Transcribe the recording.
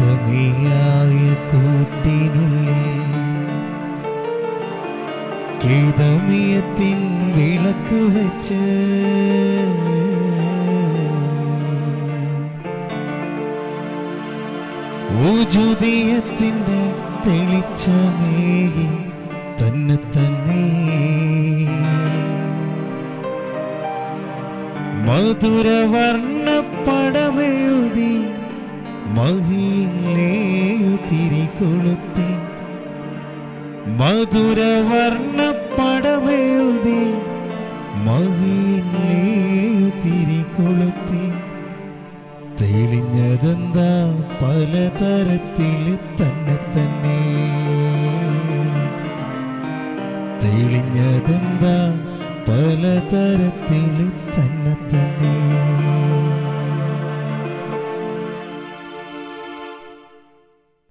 കേതമിയായ കൂട്ടിനുള്ളിൽ കേതമിയത്തിൻ വിളക്ക് വെച്ച് ഊജുദീയത്തിന്റെ തെളിച്ചമേകി തന്നെ തന്നെ മധുരവർണ്ണപ്പടമെഴുതി മഹിയിലേയു തിരികൊളുത്തി മധുരവർണ്ണപ്പടമെഴുതി മഹിയിലേയു തിരികൊളുത്തി തെളിഞ്ഞതെന്താ പലതരത്തിൽ തന്നെ തന്നെ തെളിഞ്ഞതെന്താ പലതരത്തിൽ തന്നെ തന്നെ